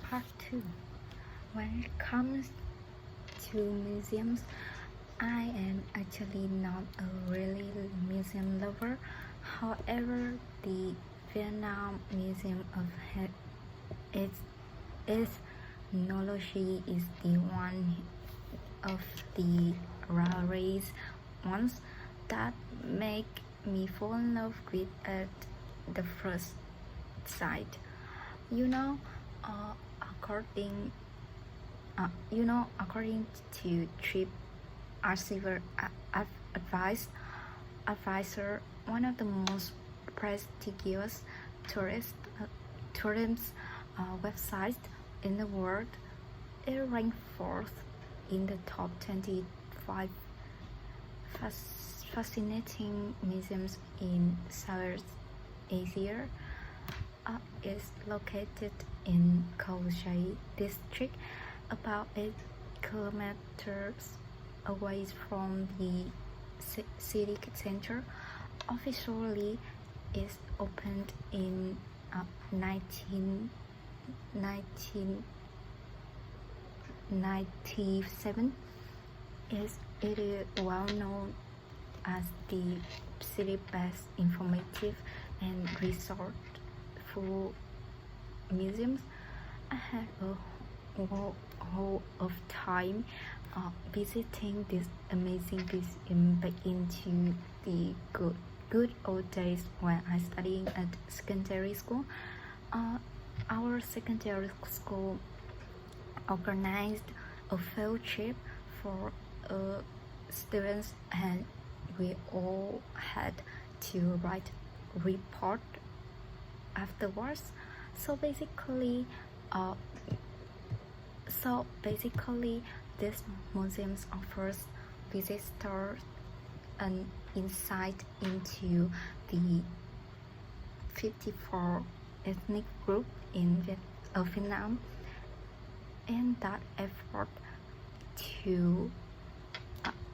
Part 2. When it comes to museums, I am actually not a really museum lover. However, the Vietnam Museum of Ethnology is the one of the rarest ones that make me fall in love with at the first sight. You know, uh, according according to Trip Archiver Advisor, one of the most prestigious tourism websites in the world, it ranked fourth in the top 25 fascinating museums in South Asia. Is located in Khao Giay district, about 8 kilometers away from the city center. Officially, it opened in 1997. It is well known as the city's best informative and resourceful museums. I had a whole of time visiting this amazing museum back into the good old days when I studied at secondary school. Our secondary school organized a field trip for students, and we all had to write report afterwards. So basically, this museum offers visitors an insight into the 54 ethnic groups in Vietnam, and that effort to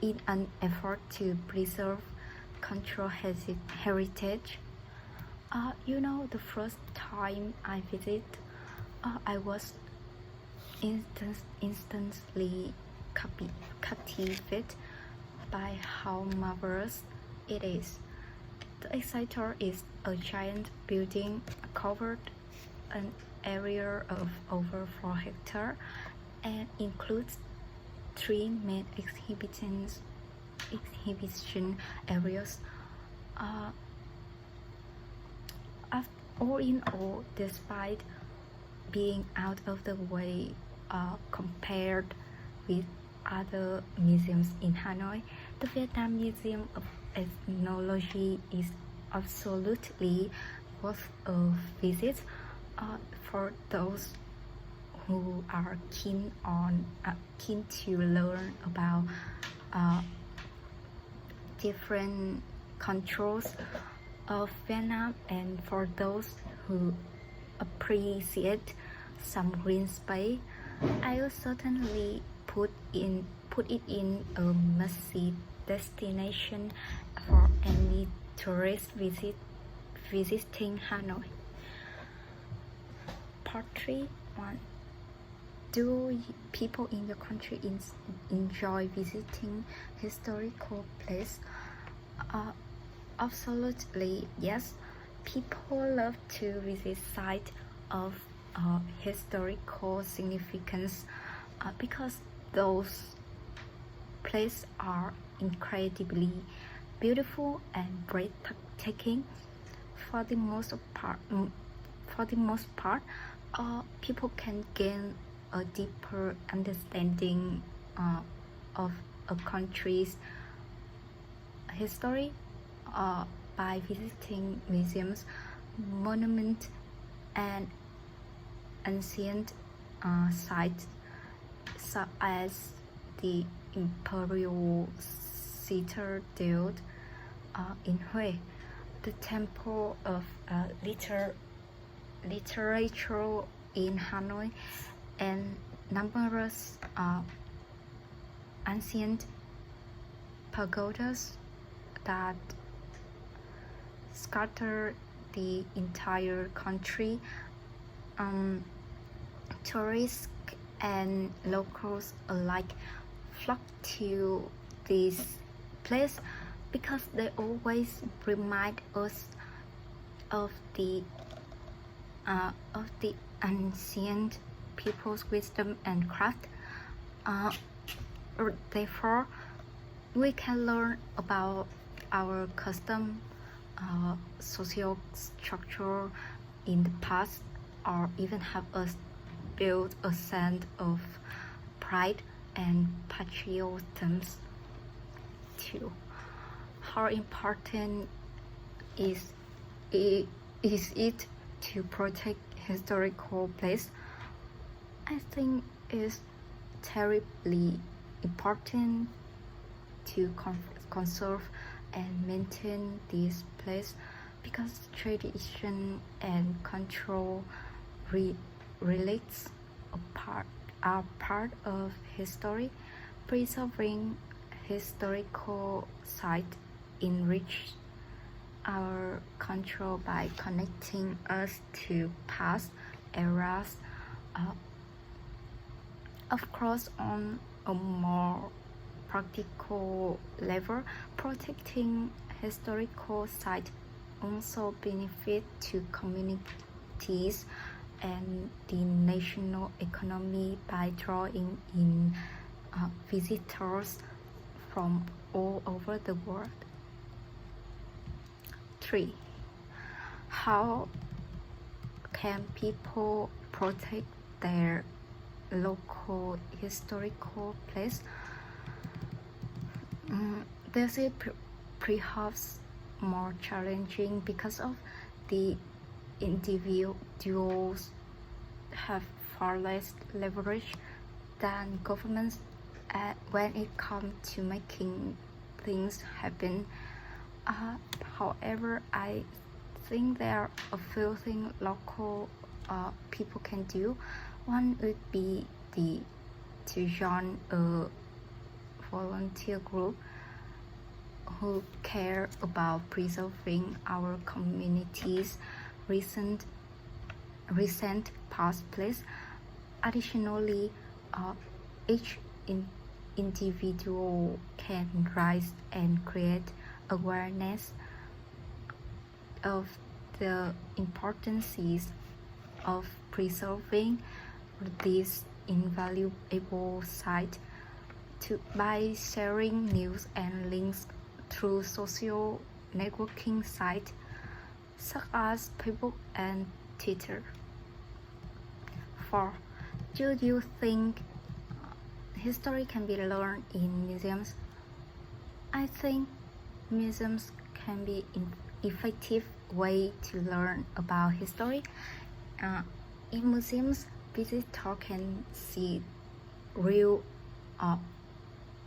in an effort to preserve cultural heritage. The first time I visited, I was instantly captivated by how marvelous it is. The Exciter is a giant building covered an area of over 4 hectares and includes 3 main exhibition areas. All in all, despite being out of the way compared with other museums in Hanoi, the Vietnam Museum of Ethnology is absolutely worth a visit for those who are keen to learn about different controls of Vietnam, and for those who appreciate some green space. I will certainly put it in a must-see destination for any tourist visiting Hanoi. Part 3. 1. Do people in your country enjoy visiting historical places? Absolutely, yes. People love to visit sites of historical significance because those places are incredibly beautiful and breathtaking. For the most part, people can gain a deeper understanding of a country's history by visiting museums, monuments, and ancient sites such as the Imperial Citadel in Hue, the Temple of Literature in Hanoi, and numerous ancient pagodas that scatter the entire country. Tourists and locals alike flock to this place because they always remind us of the ancient people's wisdom and craft. Therefore, we can learn about our custom, social structure in the past, or even help us build a sense of pride and patriotism too. How important is it to protect historical places? I think it's terribly important to conserve and maintain this place because tradition and control relates are part of history. Preserving historical sites enrich our control by connecting us to past eras. Of course, on a more practical level, protecting historical sites also benefit to communities and the national economy by drawing in visitors from all over the world. 3. How can people protect their local historical place? This is perhaps more challenging because of the individuals have far less leverage than governments when it comes to making things happen. However, I think there are a few things local people can do. One would be to join a volunteer group who care about preserving our community's recent past place. Additionally, each individual can rise and create awareness of the importance of preserving this invaluable site by sharing news and links through social networking sites such as Facebook and Twitter. 4. Do you think history can be learned in museums? I think museums can be an effective way to learn about history. In museums, visitors can see real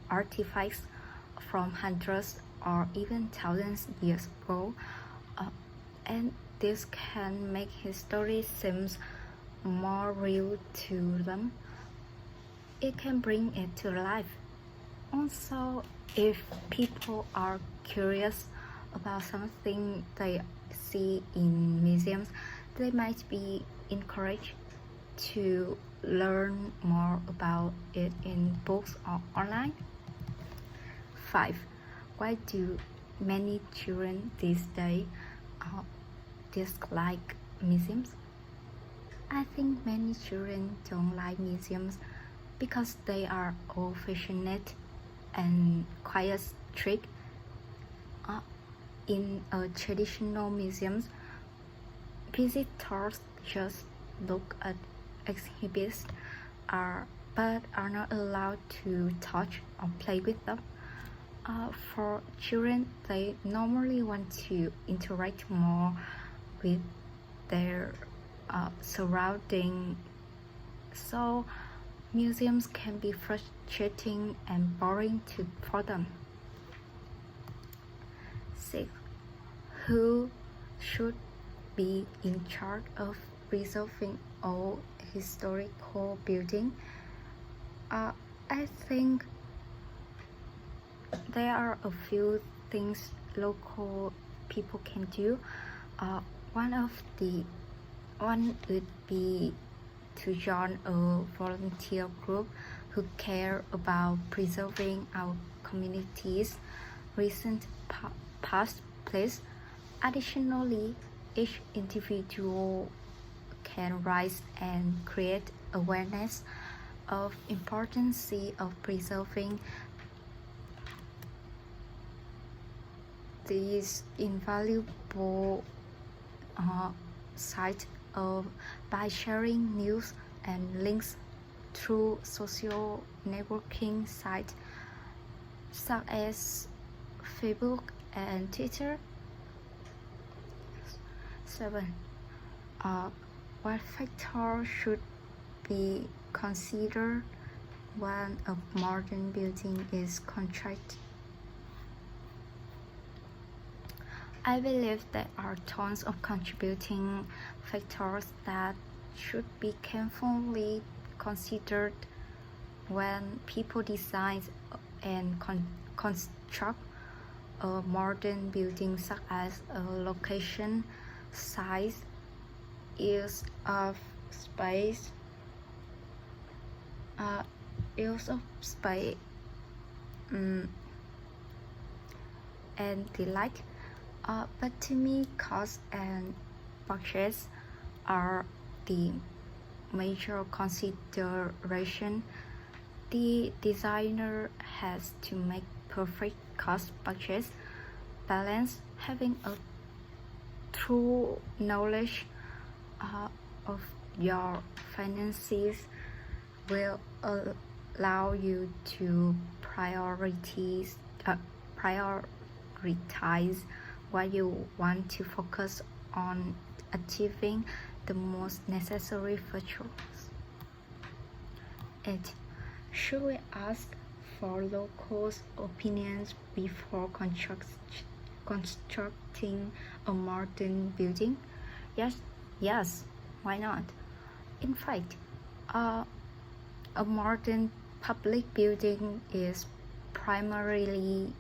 artifacts from hundreds or even thousands years ago, and this can make history seem more real to them. It can bring it to life. Also, if people are curious about something they see in museums, they might be encouraged to learn more about it in books or online. 5. Why do many children these days dislike museums? I think many children don't like museums because they are old-fashioned and quite strict. In a traditional museum, visitors just look at exhibits but are not allowed to touch or play with them. For children, they normally want to interact more with their surrounding, so museums can be frustrating and boring for them. 6. Who should be in charge of preserving all historical buildings? I think there are a few things local people can do. One would be to join a volunteer group who care about preserving our community's recent past place. Additionally, each individual can raise and create awareness of importance of preserving these invaluable sites by sharing news and links through social networking sites such as Facebook and Twitter. 7. What factors should be considered when a modern building is constructed? I believe there are tons of contributing factors that should be carefully considered when people design and construct a modern building, such as a location, size, use of space, and the like. But to me, cost and budgets are the major consideration. The designer has to make perfect cost-budget balance. Having a true knowledge of your finances will allow you to prioritize what you want to focus on achieving the most necessary features. 8. Should we ask for locals' opinions before constructing a modern building? Yes, why not? In fact, a modern public building is primarily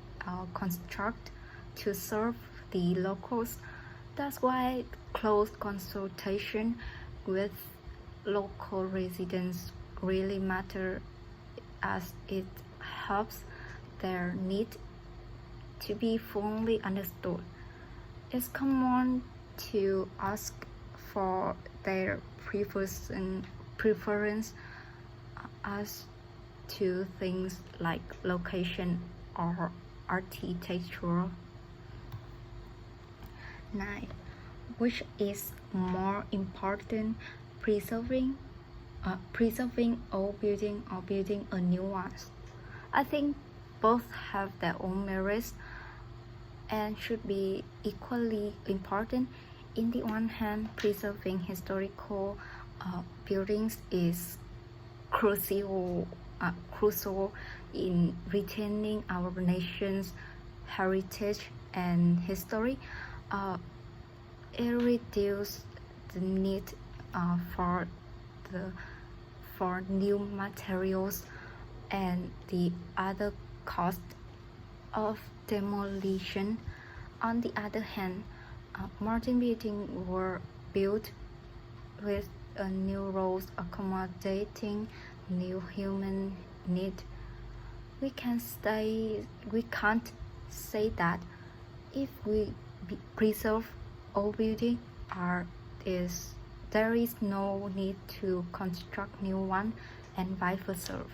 constructed to serve the locals. That's why close consultation with local residents really matter, as it helps their need to be fully understood. It's common to ask for their preference as to things like location or architecture. 9. Which is more important, preserving old building or building a new one? I think both have their own merits and should be equally important. In the one hand, preserving historical buildings is crucial in retaining our nation's heritage and history. It reduces the need for new materials and the other cost of demolition. On the other hand, modern buildings were built with new roads accommodating new human need. We can't say that if we preserve old buildings, there is no need to construct new one, and vice versa.